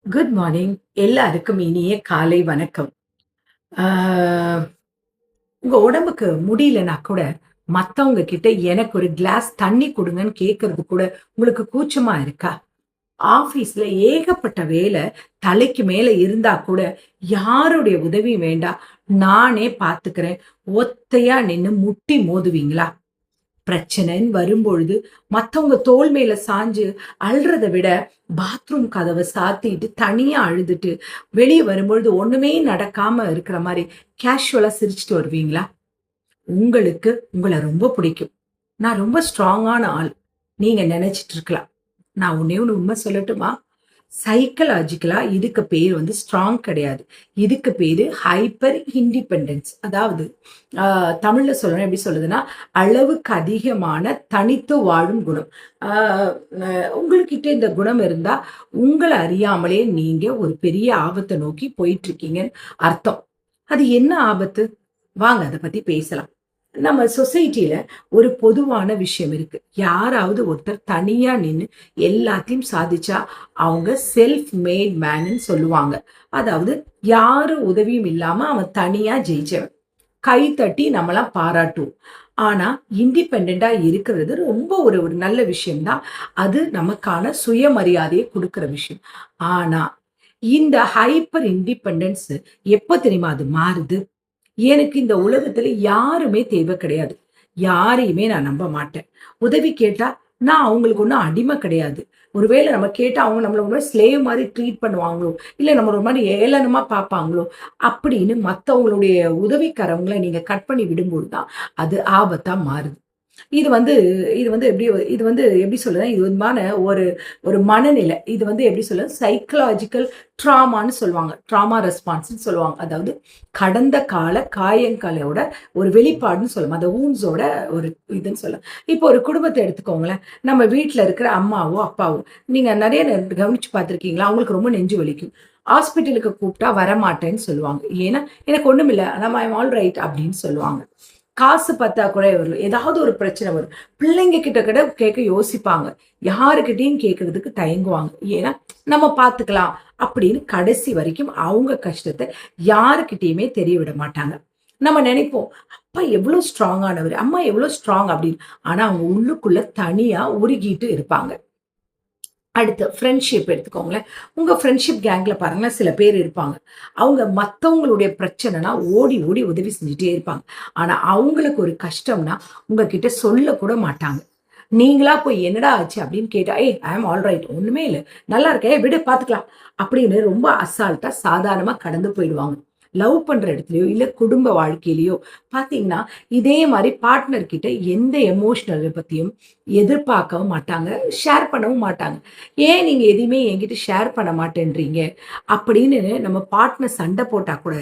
Good morning. எல்லாருக்கும் இனிய காலை வணக்கம். ஆ உங்க உடம்புக்கு முடியலன்னா கூட, மத்தவங்க கிட்ட எனக்கு ஒரு கிளாஸ் தண்ணி குடுங்கன்னு கேட்கறது கூட உங்களுக்கு கூச்சமா இருக்கா? ஆபீஸ்ல ஏகப்பட்ட வேலை தலைக்கு மேல இருந்தா கூட, யாருடைய உதவியும் வேண்டாம். நானே பார்த்துக்கிறேன். ஒத்தையா நின்னு முட்டி மோதுவீங்களா? பிரச்சனைன்னு வரும்பொழுது, மத்தவங்க தோள் மேல சாஞ்சு அழுறத விட, பாத்ரூம் கதவ சாத்திட்டு, தனியா அழுதுட்டு, வெளிய வரும்பொழுது ஒண்ணுமே நடக்காம இருக்கிற மாரி கேஷுவலா சிரிச்சுட்டு வருவீங்களா? உங்களுக்கு உங்கள ரொம்ப பிடிக்கும். நான் ரொம்ப ஸ்ட்ராங்கான ஆள். நீங்க நெனச்சிட்டு இருக்கலாம். நான் ஒண்ணே ஒண்ணு உண்மை சொல்லட்டுமா? சைக்காலஜிக்கலா இதுக்கு பேரு ஸ்ட்ராங் கிடையாது. இதுக்கு பேரு ஹைப்பர் இண்டிபெண்டன்ஸ். அதாவது அ தமிழ்ல சொல்லணும் எப்படி சொல்லுதுன்னா, அளவுக்கு அதிகமான தனித்து வாழும் குணம். அ அ உங்கள்கிட்ட இந்த குணம் இருந்தா, உங்கள அறியாமலே நீங்க ஒரு பெரிய ஆபத்த நோக்கி போயிட்டுருக்கீங்கன்னு அர்த்தம். அது என்ன ஆபத்து? வாங்க அத பத்தி பேசலாம். நம்ம சொசைட்டில ஒரு பொதுவான விஷயம் இருக்கு. யாராவது ஒருத்தர் தனியா நின்னு எல்லாத்தையும் சாதிச்சா, அவங்க செல்ஃப் மேட் மேன்னு சொல்லுவாங்க. அதாவது யாரு உதவியும் இல்லாம அவன் தனியா ஜெயிச்சவன். கை தட்டி நம்மலாம் பாராட்டுவோம். ஆனா, இண்டிபெண்டன்ட்டா இருக்கிறது ரொம்ப ஒரு ஒரு நல்ல விஷயம் தான். அது நமக்கான சுயமரியாதைய குடுக்குற விஷயம். ஆனா, இந்த ஹைப்பர் இண்டிபெண்டன்ஸ் எப்ப தெரியுமா அது மாறுது? எனக்கு இந்த உலகத்துல யாருமே தேவை கிடையாது. யாரையுமே நான் நம்ப மாட்டேன். உதவி கேட்டா, நான் அவங்களுக்கு ஒண்ணும் அடிமை கிடையாது. ஒருவேள நம்ம கேட்டா அவங்க நம்மள ஒரு மாரி ஸ்லேவ் மாரி ட்ரீட் பண்ணுவாங்களோ, இல்ல நம்மள ஒரு மாரி ஏளனமா பார்ப்பாங்களோ, அப்படின்னு மத்தவங்களுடைய உதவிக்கரங்கள நீங்க கட் பண்ணி விடும்போது தான், அது ஆபத்தா மாறுது. இது வந்து இது வந்து எப்படி சொல்லுதுன்னா, இது விதமான ஒரு ஒரு மனநிலை. இது எப்படி சொல்றது, சைக்காலஜிக்கல் ட்ராமான்னு சொல்லுவாங்க. ட்ராமா ரெஸ்பான்ஸ்ன்னு சொல்லுவாங்க. அதாவது கடந்த கால காயங்களோட ஒரு வெளிப்பாடுன்னு சொல்லலாம். அந்த வூண்ட்ஸோட ஒரு இதுன்னு சொல்லலாம். இப்போ ஒரு குடும்பத்த எடுத்துக்கோங்களேன். நம்ம வீட்ல இருக்கிற அம்மாவோ, அப்பாவோ, நீங்க நெறைய கவனிச்சு பார்த்துருக்கீங்களா? அவங்களுக்கு ரொம்ப நெஞ்சு வலிக்கும். ஹாஸ்பிட்டலுக்கு கூப்பிட்டா வரமாட்டேன்னு சொல்லுவாங்க. ஏன்னா, "எனக்கு ஒண்ணுமில்ல. ஐ அம் ஆல் ரைட்" அப்படின்னு சொல்லுவாங்க. காசு பற்றாக்குறை வரும். ஏதாவது ஒரு பிரச்சனை வரும். பிள்ளைங்க கிட்ட கூட கேட்க யோசிப்பாங்க. யாருகிட்டயும் கேட்கறதுக்கு தயங்குவாங்க. ஏன்னா, நம்ம பார்த்துக்கலாம் அப்படின்னு கடைசி வரைக்கும் அவங்க கஷ்டத்த யாருகிட்டயுமே தெரிய விட மாட்டாங்க. நம்ம நெனைப்போம், அப்பா எவ்ளோ ஸ்ட்ராங் ஆனவரு, அம்மா எவ்ளோ ஸ்ட்ராங் அப்படின்னு. ஆனா, அவங்க உள்ளுக்குள்ள தனியா உருகிட்டு இருப்பாங்க. அடுத்து ஃப்ரெண்ட்ஷிப் எடுத்துக்கோங்களேன். உங்க ஃப்ரெண்ட்ஷிப் கேங்ல பாருங்களேன், சில பேர் இருப்பாங்க. அவங்க மத்தவங்களுடைய பிரச்சனைனா ஓடி, ஓடி உதவி செஞ்சுட்டே இருப்பாங்க. ஆனா, அவங்களுக்கு ஒரு கஷ்டம்னா, உங்ககிட்ட சொல்லக்கூட மாட்டாங்க. நீங்களா போய் "என்னடா ஆச்சு?" அப்படின்னு கேட்டா, "ஏய் ஐ அம் ஆல் ரைட். ஒண்ணுமே இல்ல. நல்லா இருக்கேன். ஏய் விடு பார்த்துக்கலாம்." அப்படின்னு ரொம்ப அசால்ட்டா சாதாரணமா கடந்து போயிடுவாங்க. லவ் பண்ற இடத்துலயோ, இல்ல குடும்ப வாழ்க்கையிலயோ பார்த்தீங்கன்னா, இதே மாரி பார்ட்னர் கிட்ட எந்த எமோஷனல் பத்தியும் எதிர்பார்க்கவும் மாட்டாங்க. ஷேர் பண்ணவும் மாட்டாங்க. "ஏன் நீங்க எதையுமே என்கிட்ட ஷேர் பண்ண மாட்டேன்றீங்க?" அப்படின்னு நம்ம பார்ட்னர் சண்டை போட்டா கூட,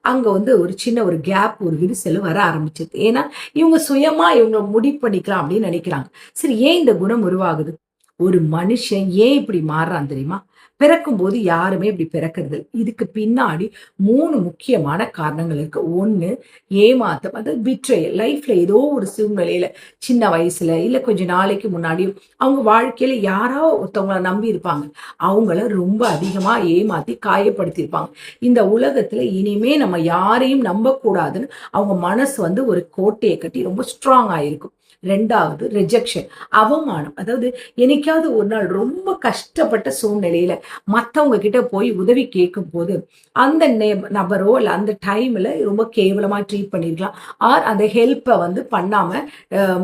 அங்க ஒரு சின்ன ஒரு கேப், ஒரு விரிசல் வர ஆரம்பிச்சுருது. ஏன்னா, இவங்க சுயமா இவங்க முடிவு பண்ணிக்கலாம் அப்படின்னு நெனைக்கிறாங்க. சரி, ஏன் இந்த குணம் உருவாகுது? ஒரு மனுஷன் ஏன் இப்படி மாறுறான் தெரியுமா? பிறக்கும்போது யாருமே இப்படி பிறக்கறதில்ல. இதுக்கு பின்னாடி 3 முக்கியமான காரணங்கள் இருக்கு. 1, ஏமாத்தம். அதாவது பிட்ரயல். லைஃப்ல ஏதோ ஒரு சூழ்நிலையில சின்ன வயசுல, இல்ல கொஞ்ச நாளைக்கு முன்னாடியோ, அவங்க வாழ்க்கையில யாரோ ஒருத்தவங்கள நம்பி இருப்பாங்க. அவங்கள ரொம்ப அதிகமா ஏமாத்தி காயப்படுத்தியிருப்பாங்க. இந்த உலகத்துல இனிமே நம்ம யாரையும் நம்பக்கூடாதுன்னு அவங்க மனசு ஒரு கோட்டைய கட்டி ரொம்ப ஸ்ட்ராங் ஆயிருக்கும். 2வது ரிஜெக்ஷன். அவமானம். அதாவது என்னைக்காவது ஒரு நாள் ரொம்ப கஷ்டப்பட்ட சூழ்நிலையில மத்தவங்க கிட்ட போய் உதவி கேட்கும்போது, அந்த நபரோ இல்ல அந்த டைம்ல ரொம்ப கேவலமா ட்ரீட் பண்ணியிருக்கலாம். ஆர் அந்த ஹெல்ப்ப பண்ணாம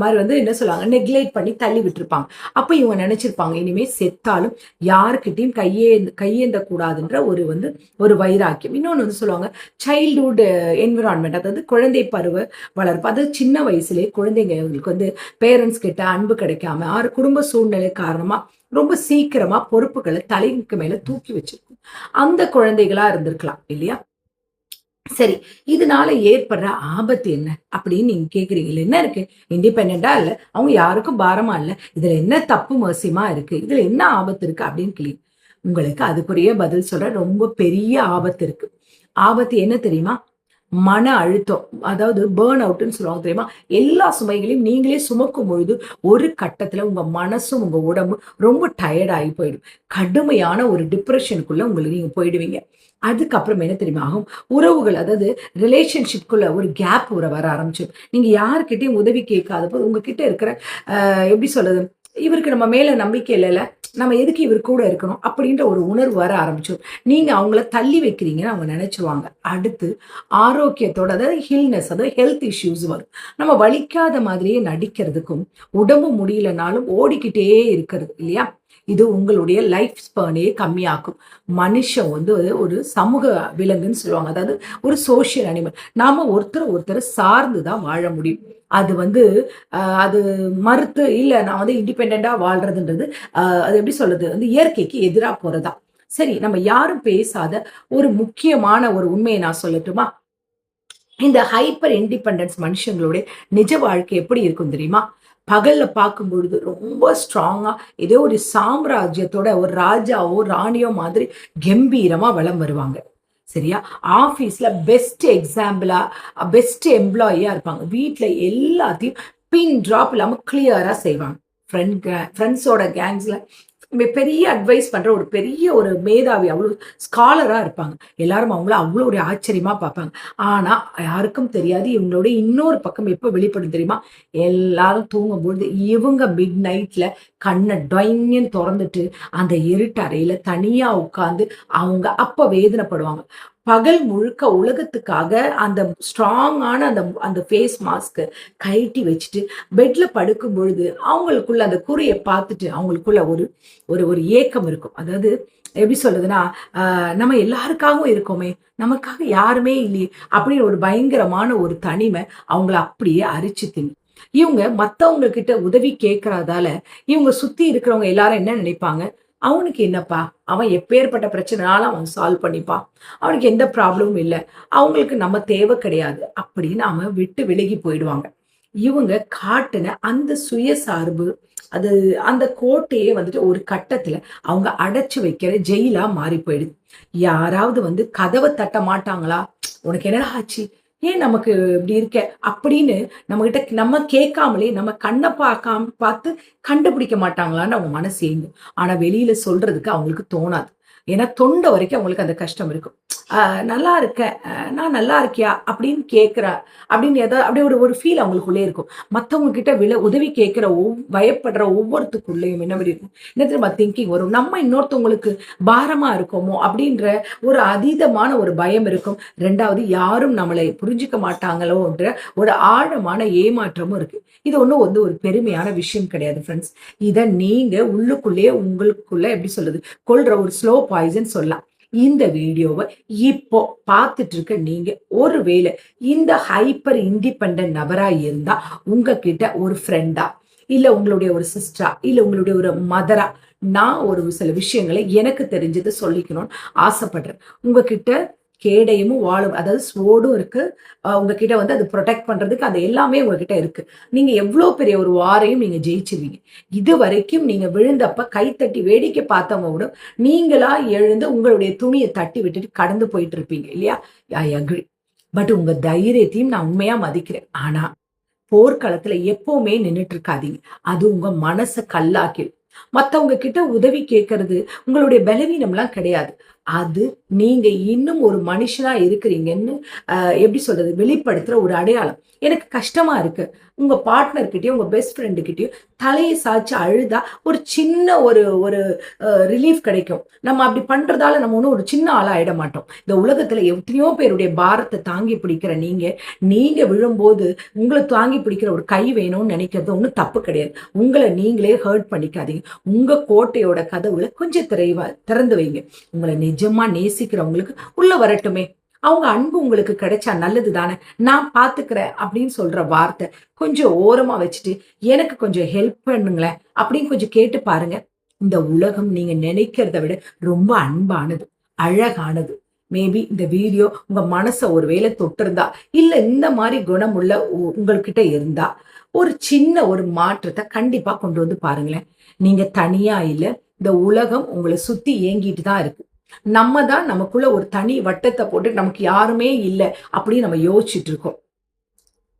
மாரி என்ன சொல்லுவாங்க, நெக்லெக்ட் பண்ணி தள்ளி விட்டுருப்பாங்க. அப்ப இவங்க நெனச்சிருப்பாங்க, இனிமே செத்தாலும் யார்கிட்டயும் கையேந்த கூடாதுன்ற ஒரு வைராக்கியம். இன்னொன்னு சொல்லுவாங்க, சைல்ட்ஹுட் என்விரான்மென்ட், அதாவது குழந்தை பருவ வளர்ப்பு. அது சின்ன வயசுலயே குழந்தைங்களுக்கு பேரண்ட்ஸ் கிட்ட அன்பு கிடைக்காம, ஆர் குடும்ப சூழ்நிலை காரணமா ரொம்ப சீக்கிரமா பொறுப்புகள தலைக்கு மேல தூக்கி வச்சிருக்கும். அந்த குழந்தைகளா இருந்திருக்கலாம் இல்லையா? சரி, இதனால ஏற்படுற ஆபத்து என்ன? அப்படின்னு நீங்க கேட்கிறீங்கல்ல. என்ன இருக்கு? இண்டிபெண்டன்ட்டா இல்ல. அவங்க யாருக்கும் பாரமா இல்ல. இதுல என்ன தப்பு மோசியமா இருக்கு? இதுல என்ன ஆபத்து இருக்கு? அப்படின்னு உங்களுக்கு அதுக்குரிய பதில் சொல்றேன். ரொம்ப பெரிய ஆபத்து இருக்கு. ஆபத்து என்ன தெரியுமா? மன அழுத்தம், அதாவது பேர்ன் அவுட்ன்னு சொல்லுவாங்க தெரியுமா? எல்லா சுமைகளையும் நீங்களே சுமக்கும் பொழுது, ஒரு கட்டத்துல உங்க மனசும், உங்க உடம்பும் ரொம்ப டயர்ட் ஆகி போயிடும். கடுமையான ஒரு டிப்ரஷனுக்குள்ள நீங்க போயிடுவீங்க. அதுக்கப்புறம் என்ன தெரியுமா ஆகும்? உறவுகள், அதாவது ரிலேஷன்ஷிப்குள்ள ஒரு கேப் வர ஆரம்பிச்சுரும். நீங்க யார்கிட்டயும் உதவி கேட்காதப்போ, உங்ககிட்ட இருக்கிற எப்படி சொல்றது? இவருக்கு நம்ம மேல நம்பிக்கை இல்லல்ல. நம்ம எதுக்கு இவர் கூட இருக்கணும்? அப்படின்ற ஒரு உணர்வு வர ஆரம்பிச்சுரும். நீங்க அவங்கள தள்ளி வைக்கிறீங்கன்னு அவங்க நெனச்சுருவாங்க. அடுத்து ஆரோக்கியத்தோட, அதாவது ஹில்னஸ், அதாவது ஹெல்த் இஷ்யூஸ் வரும். நம்ம வலிக்காத மாதிரியே நடிக்கிறதுக்கும், உடம்பு முடியலனாலும் ஓடிக்கிட்டே இருக்கிறது இல்லையா? இது உங்களுடைய லைஃப் ஸ்பேனயே கம்மியாக்கும். மனுஷன் ஒரு சமூக விலங்குன்னு சொல்லுவாங்க. அதாவது ஒரு சோஷியல் அனிமல். நாம ஒருத்தர சார்ந்து தான் வாழ முடியும். அது அது மறுத்து, இல்ல நான் இண்டிபெண்டன்ட்டா வாழ்றதுன்றது, அது எப்படி சொல்றது? இயற்கைக்கு எதிரா போறதா. சரி, நம்ம யாரும் பேசாத ஒரு முக்கியமான ஒரு உண்மைய நான் சொல்லட்டுமா? இந்த ஹைப்பர் இண்டிபெண்டன்ஸ் மனுஷங்களுடைய நிஜ வாழ்க்கை எப்படி இருக்கும் தெரியுமா? பகல்ல பார்க்கும்பொழுது ரொம்ப ஸ்ட்ராங்கா, ஏதோ ஒரு சாம்ராஜ்யத்தோட ஒரு ராஜாவோ, ராணியோ மாதிரி கம்பீரமா வலம் வருவாங்க. சரியா? ஆஃபீஸ்ல பெஸ்ட் எக்ஸாம்பிளா, பெஸ்ட் எம்ப்ளாயியா இருப்பாங்க. வீட்ல எல்லாத்தையும் பின் ட்ராப் இல்லாம கிளியரா செய்வாங்க. ஃப்ரெண்ட்ஸோட கேங்ஸ்ல பெரிய அட்வைஸ் பண்ற ஒரு பெரிய ஒரு மேதாவி, அவ்வளோ ஸ்காலரா இருப்பாங்க. எல்லாரும் அவங்கள அவ்வளோ ஒரு ஆச்சரியமா பார்ப்பாங்க. ஆனா, யாருக்கும் தெரியாது இவங்களோட இன்னொரு பக்கம் எப்ப வெளிப்படும் தெரியுமா? எல்லாரும் தூங்கும்பொழுது இவங்க மிட் நைட்ல கண்ண டொய்ன்னு தொறந்துட்டு, அந்த இருட்டு அறையில தனியா உட்கார்ந்து அவங்க அப்ப வேதனைப்படுவாங்க. பகல் முழுக்க உலகத்துக்காக அந்த ஸ்ட்ராங்கான அந்த அந்த ஃபேஸ் மாஸ்க்க கழட்டி வச்சுட்டு, பெட்ல படுக்கும் பொழுது அவங்களுக்குள்ள அந்த குறிய பார்த்துட்டு அவங்களுக்குள்ள ஒரு ஒரு ஒரு ஏக்கம் இருக்கும். அதாவது எப்படி சொல்றதுன்னா, நம்ம எல்லாருக்காகவும் இருக்கோமே, நமக்காக யாருமே இல்லையே! அப்படின்னு ஒரு பயங்கரமான ஒரு தனிமை அவங்கள அப்படியே அரிச்சு தின்னும். இவங்க மத்தவங்க கிட்ட உதவி கேட்கறதால, இவங்க சுத்தி இருக்கிறவங்க எல்லாரும் என்ன நினைப்பாங்க? அவனுக்கு என்னப்பா? அவன் எப்பேர்ப்பட்ட பிரச்சனைனாலும் அவன் சால்வ் பண்ணிப்பான். அவனுக்கு எந்த ப்ராப்ளமும் இல்ல. அவங்களுக்கு நம்ம தேவை கிடையாது. அப்படின்னு அவன் விட்டு விலகி போயிடுவாங்க. இவங்க காட்டுன அந்த சுயசார்பு, அது அந்த கோட்டையே ஒரு கட்டத்துல அவங்க அடைச்சு வைக்கிற ஜெயிலா மாறி போயிடுது. யாராவது கதவ தட்ட மாட்டாங்களா? "உனக்கு என்னடா ஆச்சு? ஏன் நமக்கு இப்படி இருக்க?" அப்படின்னு நம்மகிட்ட நம்ம கேட்காமலே நம்ம கண்ண பார்த்து கண்டுபிடிக்க மாட்டாங்களான்னு அவங்க மனசு ஏங்கும். ஆனா வெளியில சொல்றதுக்கு அவங்களுக்கு தோணாது. ஏன்னா தொண்ட வரைக்கும் அவங்களுக்கு அந்த கஷ்டம் இருக்கும். நல்லா இருக்கேன். நான் நல்லா இருக்கியா? அப்படின்னு கேட்கிறா அப்படின்னு ஏதாவது அப்படியே ஒரு ஒரு ஃபீல் அவங்களுக்குள்ளே இருக்கும். மத்தவங்க கிட்ட உதவி கேட்கிற பயப்படுற ஒவ்வொருத்துக்குள்ளேயும் என்ன இருக்கும்? என்ன தெரியுமா திங்கிங் வரும்? நம்ம இன்னொருத்தவங்களுக்கு பாரமா இருக்கோமோ? அப்படின்ற ஒரு அதீதமான ஒரு பயம் இருக்கும். 2வது யாரும் நம்மளை புரிஞ்சுக்க மாட்டாங்களோன்ற ஒரு ஆழமான ஏமாற்றமும் இருக்கு. இது ஒண்ணும் ஒரு பெருமையான விஷயம் கிடையாது ஃபிரெண்ட்ஸ். இத நீங்க உள்ளுக்குள்ளேயே உங்களுக்குள்ள எப்படி சொல்றது? கொல்ற ஒரு ஸ்லோ பாய்சன் சொல்லலாம். இந்த வீடியோவ இப்போ பார்த்துட்டு இருக்க நீங்க ஒருவேளை இந்த ஹைப்பர் இண்டிபெண்டன்ட் நபரா இருந்தா, உங்ககிட்ட ஒரு ஃப்ரெண்டா, இல்ல உங்களுடைய ஒரு சிஸ்டரா, இல்ல உங்களுடைய ஒரு மதரா, நான் ஒரு சில விஷயங்களை எனக்கு தெரிஞ்சத சொல்லிக்கணும்னு ஆசைப்படுறேன். உங்ககிட்ட கேடயமும் வாளும், அதாவது ஸ்வோர்டும் இருக்கு. உங்ககிட்ட அது புரொடெக்ட் பண்றதுக்கு அது எல்லாமே உங்ககிட்ட இருக்கு. நீங்க எவ்ளோ பெரிய ஒரு வாரையும் நீங்க ஜெயிச்சுருவீங்க. இதுவரைக்கும் நீங்க விழுந்தப்ப கைத்தட்டி வேடிக்கை பார்த்தவங்க கூட, நீங்களா எழுந்து உங்களுடைய துணிய தட்டி விட்டுட்டு கடந்து போயிட்டு இருப்பீங்க இல்லையா? I agree. பட் உங்க தைரியத்தையும் நான் உண்மையா மதிக்கிறேன். ஆனா, போர்க்களத்துல எப்பவுமே நின்னுட்டு இருக்காதீங்க. அது உங்க மனச கல்லாக்கிடும். மத்தவங்க கிட்ட உதவி கேட்கறது உங்களுடைய பலவீனம்லாம் கிடையாது. அது நீங்க இன்னும் ஒரு மனுஷனா இருக்கிறீங்கன்னு எப்படி சொல்றது? வெளிப்படுத்துற ஒரு அடையாளம். எனக்கு கஷ்டமா இருக்கு. உங்க பார்ட்னர் கிட்டயும், உங்க பெஸ்ட் ஃப்ரெண்ட் கிட்டயும் தலைய சாய்ச்சு அழுதா ஒரு சின்ன ஒரு ஒரு ரிலீஃப் கிடைக்கும். நம்ம அப்படி பண்றதால நம்ம ஒண்ணும் ஒரு சின்ன ஆளா ஆயிட மாட்டோம். இந்த உலகத்துல எத்தனையோ பேருடைய பாரத்த தாங்கி பிடிக்கிற நீங்க, நீங்க விழும்போது உங்கள தாங்கி பிடிக்கிற ஒரு கை வேணும்னு நினைக்கிறது ஒண்ணும் தப்பு கிடையாது. உங்கள நீங்களே ஹர்ட் பண்ணிக்காதீங்க. உங்க கோட்டையோட கதவுல கொஞ்சம் திறந்து வைங்க. உங்கள நிஜமா நேசிக்கிறவங்களுக்கு உள்ள வரட்டுமே. அவங்க அன்பு உங்களுக்கு கிடைச்சா நல்லது தானே. நான் பார்த்துக்கிறேன் அப்படின்னு சொல்ற வார்த்தை கொஞ்சம் ஓரமா வச்சுட்டு, எனக்கு கொஞ்சம் ஹெல்ப் பண்ணுங்களேன் அப்படின்னு கொஞ்சம் கேட்டு பாருங்க. இந்த உலகம் நீங்க நினைக்கிறத விட ரொம்ப அன்பானது, அழகானது. மேபி இந்த வீடியோ உங்க மனச ஒருவேளை தொட்டிருந்தா, இல்ல இந்த மாரி குணமுள்ள உங்கள்கிட்ட இருந்தா, ஒரு சின்ன ஒரு மாற்றத்த கண்டிப்பா கொண்டு பாருங்களேன். நீங்க தனியா இல்ல. இந்த உலகம் உங்கள சுத்தி இயங்கிட்டு தான் இருக்கு. நம்ம தான் நமக்குள்ள ஒரு தனி வட்டத்தை போட்டு நமக்கு யாருமே இல்லை அப்படின்னு நம்ம யோசிச்சுட்டு இருக்கோம்.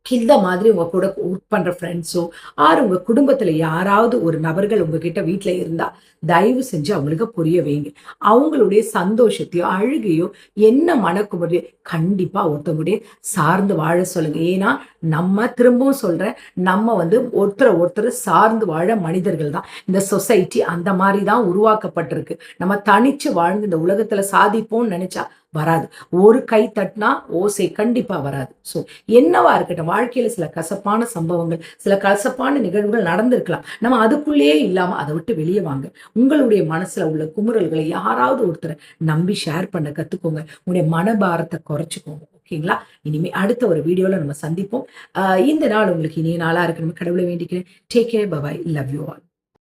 இந்த மாதிரி உங்க கூட ஒர்க் பண்ற ஃப்ரெண்ட்ஸோ, ஆர் உங்க குடும்பத்துல யாராவது ஒரு நபர்கள் உங்ககிட்ட வீட்ல இருந்தா, தயவு செஞ்சு அவங்களுக்கு புரிய வைங்க. அவங்களுடைய சந்தோஷத்தையோ, அழுகையோ, என்ன மனக்குமுறையோ கண்டிப்பா ஒருத்தவங்களுடைய சார்ந்து வாழ சொல்லுங்க. ஏன்னா, நம்ம திரும்பவும் சொல்றேன், நம்ம ஒருத்தர ஒருத்தர் சார்ந்து வாழ மனிதர்கள் தான். இந்த சொசைட்டி அந்த மாரி தான் உருவாக்கப்பட்டிருக்கு. நம்ம தனிச்சு வாழ்ந்து இந்த உலகத்துல சாதிப்போம்னு நெனச்சா வராது. ஒரு கை தட்டினா ஓசை கண்டிப்பா வராது. என்னவா இருக்கட்டும், வாழ்க்கையில சில கசப்பான சம்பவங்கள், சில கசப்பான நிகழ்வுகள் நடந்திருக்கலாம். நம்ம அதுக்குள்ளேயே இல்லாம அத விட்டு வெளிய வாங்க. உங்களுடைய மனசுல உள்ள குமுறல்களை யாராவது ஒருத்தர நம்பி ஷேர் பண்ண கத்துக்கோங்க. உங்களுடைய மனபாரத்த குறைச்சுக்கோங்க. ஓகேங்களா? இனிமே அடுத்த ஒரு வீடியோல நம்ம சந்திப்போம். இந்த நாள் உங்களுக்கு இனிய நாளா இருக்கணும்னு கடவுளை வேண்டிக்கிறேன். Take care. Bye bye. Love you all.